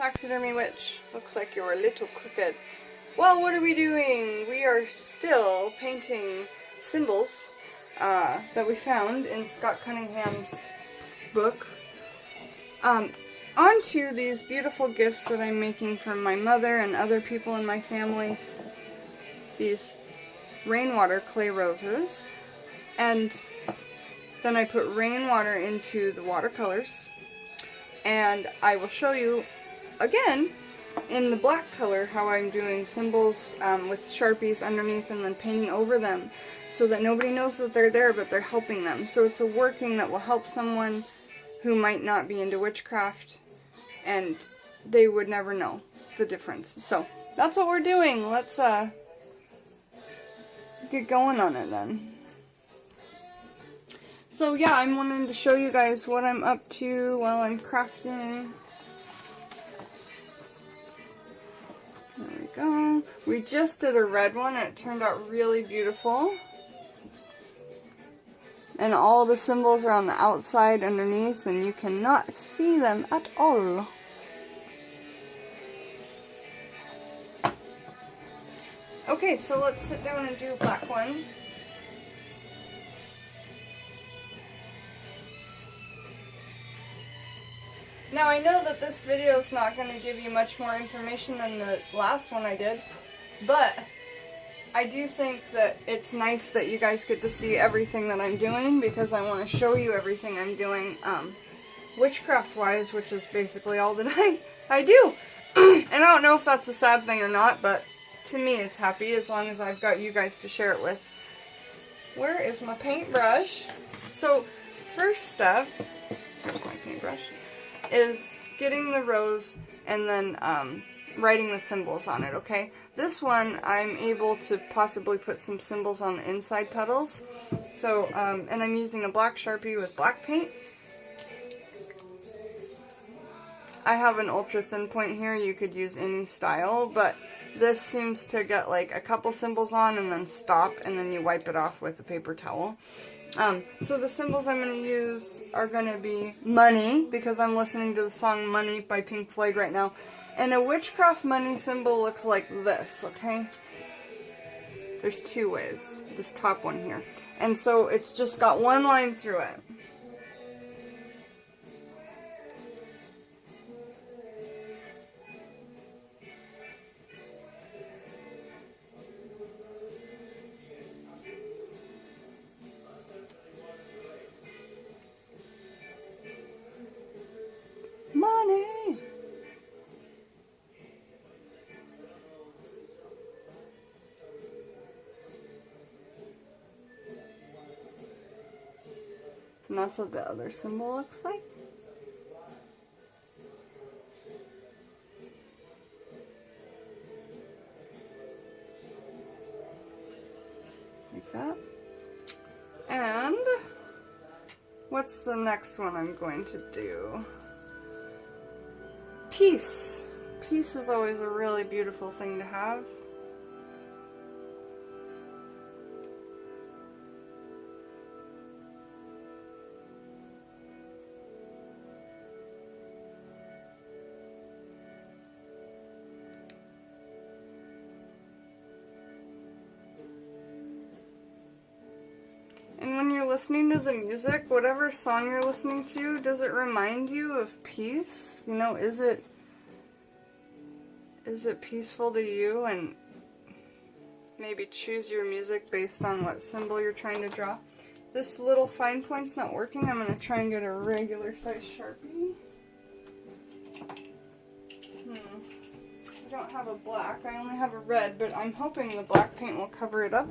Taxidermy Witch, looks like you're a little crooked. Well, what are we doing? We are still painting symbols that we found in Scott Cunningham's book onto these beautiful gifts that I'm making for my mother and other people in my family. These rainwater clay roses. And then I put rainwater into the watercolors. And I will show you again in the black color how I'm doing symbols with Sharpies underneath and then painting over them so that nobody knows that they're there, but they're helping them. So it's a working that will help someone who might not be into witchcraft and they would never know the difference. So that's what we're doing. Let's get going on it then. So yeah, I'm wanting to show you guys what I'm up to while I'm crafting. There we go. We just did a red one. It turned out really beautiful. And all the symbols are on the outside underneath and you cannot see them at all. Okay, so let's sit down and do a black one. Now I know that this video is not going to give you much more information than the last one I did, but I do think that it's nice that you guys get to see everything that I'm doing because I want to show you everything I'm doing witchcraft-wise, which is basically all that I do. And I don't know if that's a sad thing or not, but to me it's happy as long as I've got you guys to share it with. Where is my paintbrush? So first step, here's my paintbrush, is getting the rose and then writing the symbols on it, okay? This one, I'm able to possibly put some symbols on the inside petals. So, and I'm using a black Sharpie with black paint. I have an ultra thin point here. You could use any style, but this seems to get like a couple symbols on and then stop, and then you wipe it off with a paper towel. So the symbols I'm going to use are going to be money, because I'm listening to the song Money by Pink Floyd right now. And a witchcraft money symbol looks like this, okay? There's two ways, this top one here. And so it's just got one line through it. Money! And that's what the other symbol looks like. Like that. And what's the next one I'm going to do? Peace. Peace is always a really beautiful thing to have. And when you're listening to the music, whatever song you're listening to, does it remind you of peace? You know, is it peaceful to you? And maybe choose your music based on what symbol you're trying to draw. This little fine point's not working. I'm going to try and get a regular size Sharpie. I don't have a black, I only have a red, but I'm hoping the black paint will cover it up.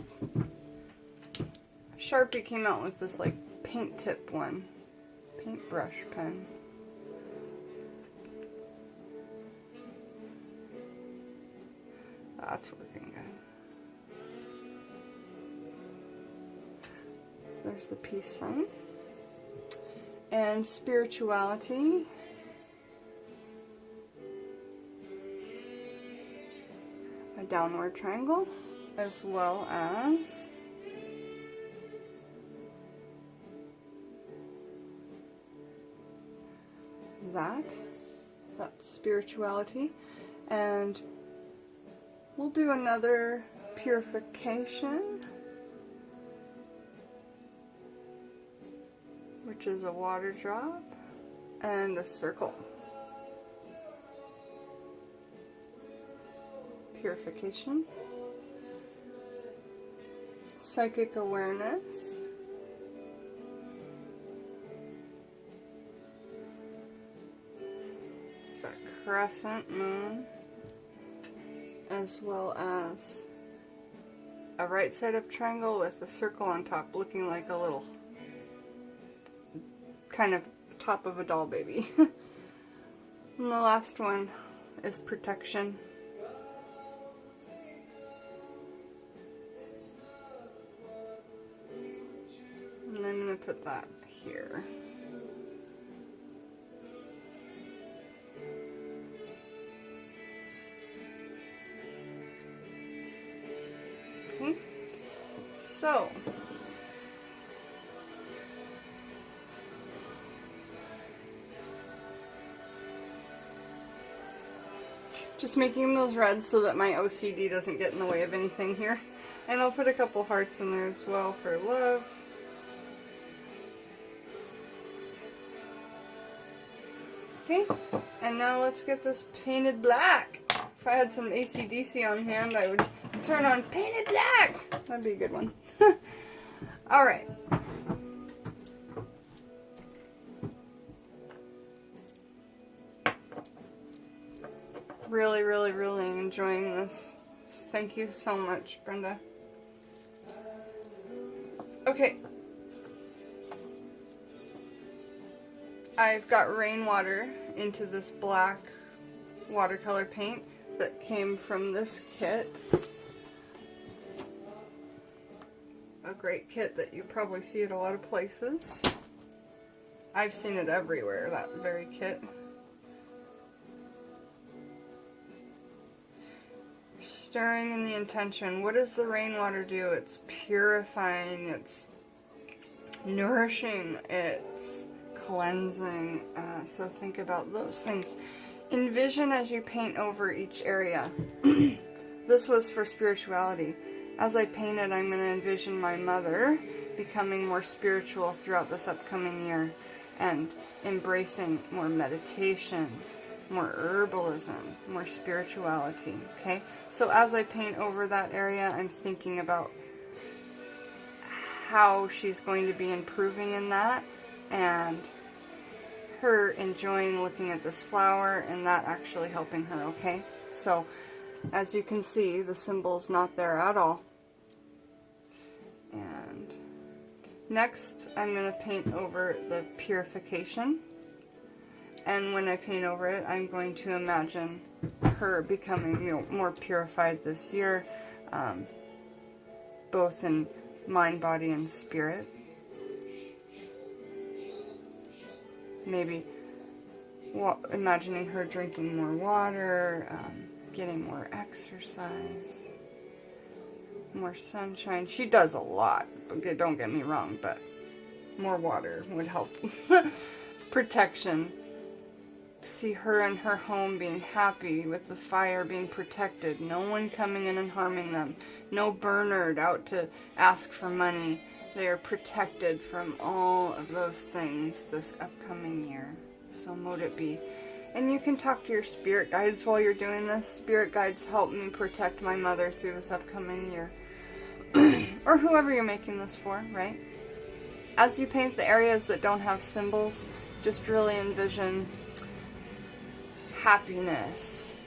Sharpie came out with this like paint tip one, paintbrush pen. That's working good. So there's the peace sign. And spirituality. A downward triangle, as well as that's spirituality. And we'll do another purification, which is a water drop and a circle. Purification. Psychic awareness. It's that crescent moon, as well as a right side up triangle with a circle on top looking like a little kind of top of a doll baby. And the last one is protection. And I'm going to put that here. Okay, so just making those reds so that my OCD doesn't get in the way of anything here. And I'll put a couple hearts in there as well for love. Okay, and now let's get this painted black. If I had some AC/DC on hand, I would turn on painted black. That'd be a good one. Alright. Really, really, really enjoying this. Thank you so much, Brenda. Okay. I've got rainwater into this black watercolor paint that came from this kit. A great kit that you probably see at a lot of places. I've seen it everywhere, that very kit. Stirring in the intention. What does the rainwater do? It's purifying, it's nourishing, it's cleansing. So think about those things. Envision as you paint over each area. This was for spirituality. As I painted, I'm going to envision my mother becoming more spiritual throughout this upcoming year and embracing more meditation, more herbalism, more spirituality. Okay? So as I paint over that area, I'm thinking about how she's going to be improving in that, and her enjoying looking at this flower and that actually helping her, okay? So, as you can see, the symbol's not there at all. And next, I'm going to paint over the purification. And when I paint over it, I'm going to imagine her becoming, more purified this year, both in mind, body, and spirit. Maybe imagining her drinking more water, getting more exercise, more sunshine. She does a lot, don't get me wrong, but more water would help. Protection. See her and her home being happy with the fire, being protected. No one coming in and harming them. No Bernard out to ask for money. They are protected from all of those things this upcoming year. So mote it be. And you can talk to your spirit guides while you're doing this. Spirit guides help me protect my mother through this upcoming year. Or whoever you're making this for, right? As you paint the areas that don't have symbols, just really envision happiness,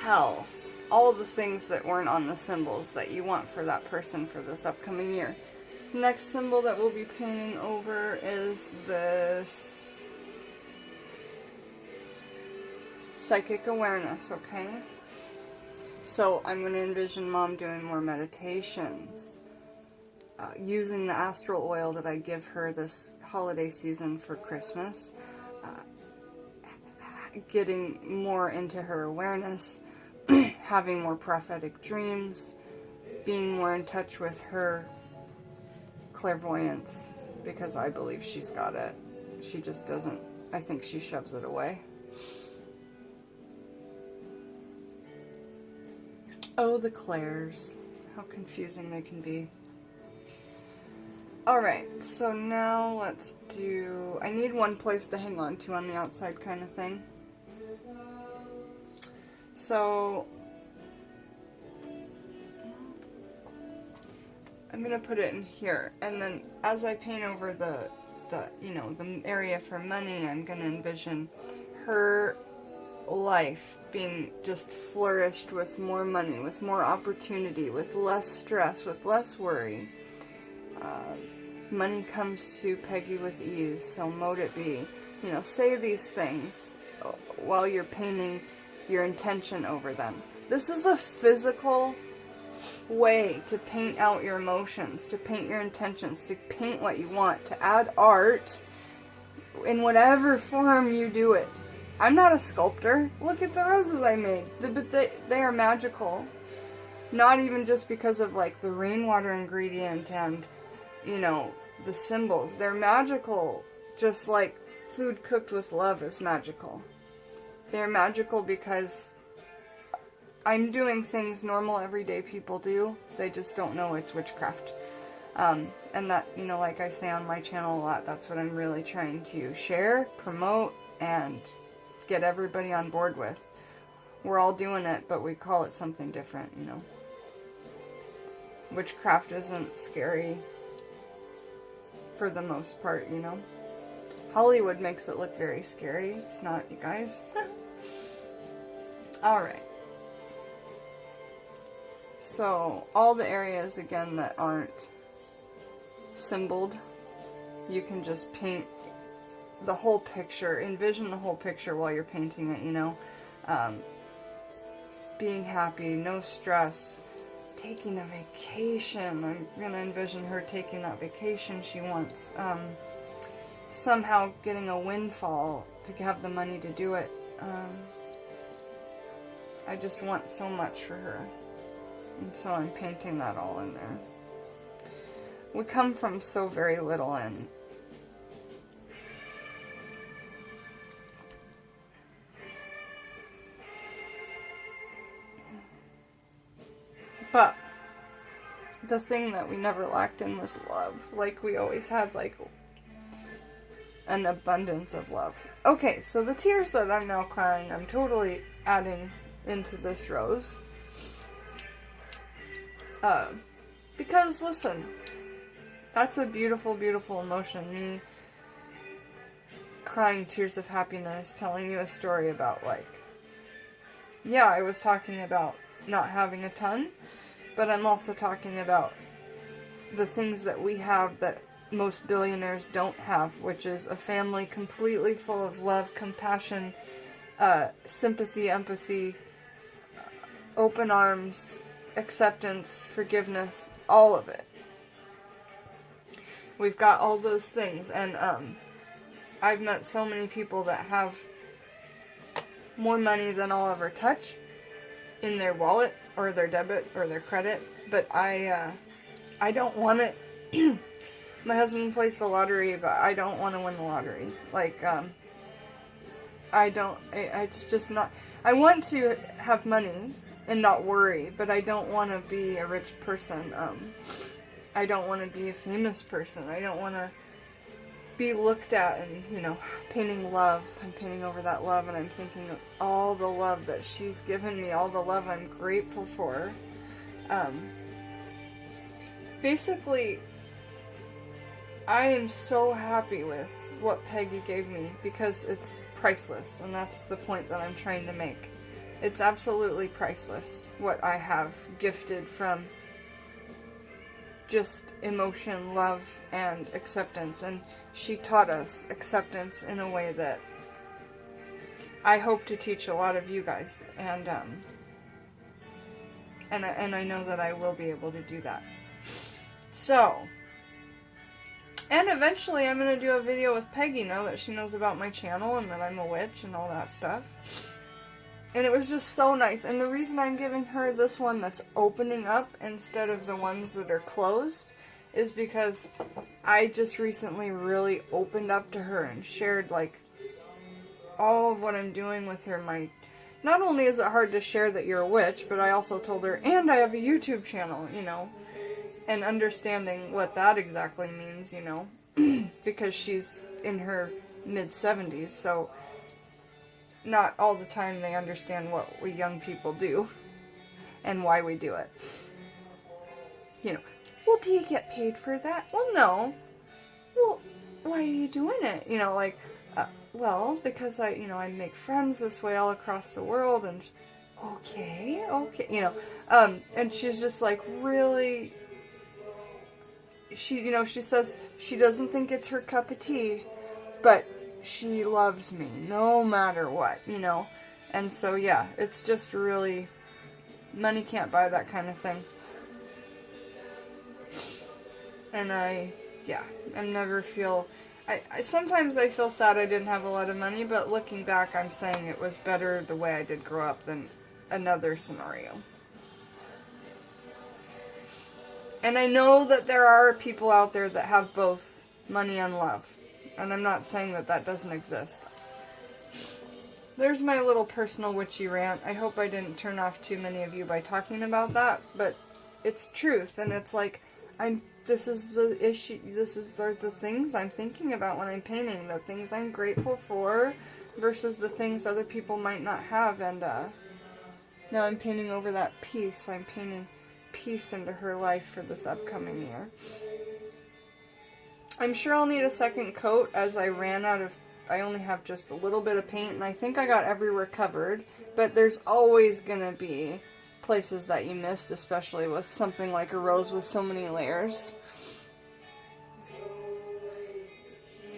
health, all the things that weren't on the symbols that you want for that person for this upcoming year. Next symbol that we'll be painting over is this psychic awareness, okay? So I'm going to envision Mom doing more meditations, using the astral oil that I give her this holiday season for Christmas, getting more into her awareness, having more prophetic dreams, being more in touch with her clairvoyance, because I believe she's got it. She just doesn't, I think she shoves it away. Oh, the Claires. How confusing they can be. Alright, so now let's do... I need one place to hang on to on the outside kind of thing. So... I'm going to put it in here, and then as I paint over the area for money, I'm going to envision her life being just flourished with more money, with more opportunity, with less stress, with less worry. Money comes to Peggy with ease, so mote it be. You know, say these things while you're painting your intention over them. This is a physical way to paint out your emotions, to paint your intentions, to paint what you want, to add art in whatever form you do it. I'm not a sculptor. Look at the roses I made. But they are magical. Not even just because of like the rainwater ingredient and, you know, the symbols. They're magical just like food cooked with love is magical. They're magical because I'm doing things normal everyday people do. They just don't know it's witchcraft. And that, you know, like I say on my channel a lot, that's what I'm really trying to share, promote, and get everybody on board with. We're all doing it, but we call it something different, you know. Witchcraft isn't scary for the most part, you know. Hollywood makes it look very scary. It's not, you guys. Alright. So, all the areas, again, that aren't symboled, you can just paint the whole picture, envision the whole picture while you're painting it, you know. Being happy, no stress, taking a vacation. I'm going to envision her taking that vacation she wants. Somehow getting a windfall to have the money to do it. I just want so much for her. And so I'm painting that all in there. We come from so very little, and but the thing that we never lacked in was love. Like, we always had, like, an abundance of love. Okay, so the tears that I'm now crying, I'm totally adding into this rose. Because, listen, that's a beautiful, beautiful emotion. Me crying tears of happiness, telling you a story about, like, yeah, I was talking about not having a ton, but I'm also talking about the things that we have that most billionaires don't have, which is a family completely full of love, compassion, sympathy, empathy, open arms, acceptance, forgiveness, all of it. We've got all those things, and I've met so many people that have more money than I'll ever touch in their wallet, or their debit, or their credit, but I don't want it. My husband plays the lottery, but I don't want to win the lottery. Like, it's just not, I want to have money and not worry, but I don't want to be a rich person. I don't want to be a famous person. I don't want to be looked at and, you know, painting love. I'm painting over that love, and I'm thinking of all the love that she's given me, all the love I'm grateful for. Basically, I am so happy with what Peggy gave me because it's priceless, and that's the point that I'm trying to make. It's absolutely priceless what I have gifted from just emotion, love, and acceptance. And she taught us acceptance in a way that I hope to teach a lot of you guys. And I know that I will be able to do that. So, and eventually I'm going to do a video with Peggy now that she knows about my channel and that I'm a witch and all that stuff. And it was just so nice. And the reason I'm giving her this one that's opening up instead of the ones that are closed is because I just recently really opened up to her and shared, like, all of what I'm doing with her, my not only is it hard to share that you're a witch, but I also told her, and I have a YouTube channel, you know, and understanding what that exactly means, you know, because she's in her mid-70s, so not all the time they understand what we young people do and why we do it. You know, well, do you get paid for that? Well, no. Well, why are you doing it? You know, like, well, because I make friends this way all across the world, and okay, you know, and she's just like really, she says she doesn't think it's her cup of tea, but she loves me no matter what, you know, and so yeah, it's just really, money can't buy that kind of thing, and I never feel. Sometimes I feel sad I didn't have a lot of money, but looking back, I'm saying it was better the way I did grow up than another scenario. And I know that there are people out there that have both money and love. And I'm not saying that that doesn't exist. There's my little personal witchy rant. I hope I didn't turn off too many of you by talking about that, but it's truth, and it's like, this is the issue, are the things I'm thinking about when I'm painting, the things I'm grateful for versus the things other people might not have, and now I'm painting over that peace. I'm painting peace into her life for this upcoming year. I'm sure I'll need a second coat as I only have just a little bit of paint, and I think I got everywhere covered, but there's always gonna be places that you missed, especially with something like a rose with so many layers.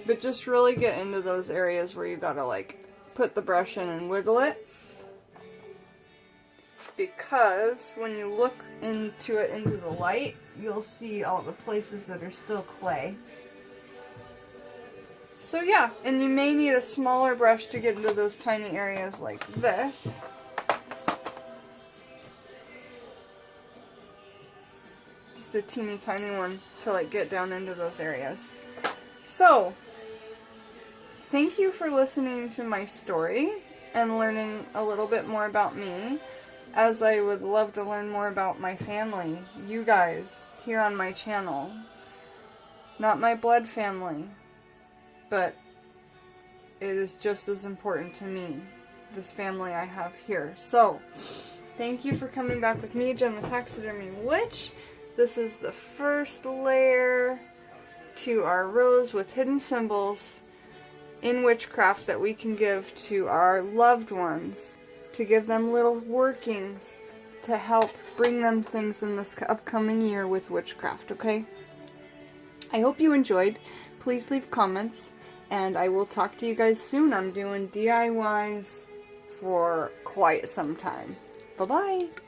But just really get into those areas where you gotta like put the brush in and wiggle it, because when you look into it into the light, you'll see all the places that are still clay. So yeah, and you may need a smaller brush to get into those tiny areas like this. Just a teeny tiny one to like get down into those areas. So, thank you for listening to my story and learning a little bit more about me, as I would love to learn more about my family, you guys, here on my channel. Not my blood family, but it is just as important to me, this family I have here. So, thank you for coming back with me, Jen the Taxidermy Witch. This is the first layer to our rose with hidden symbols in witchcraft that we can give to our loved ones, to give them little workings to help bring them things in this upcoming year with witchcraft, okay? I hope you enjoyed. Please leave comments, and I will talk to you guys soon. I'm doing DIYs for quite some time. Bye-bye!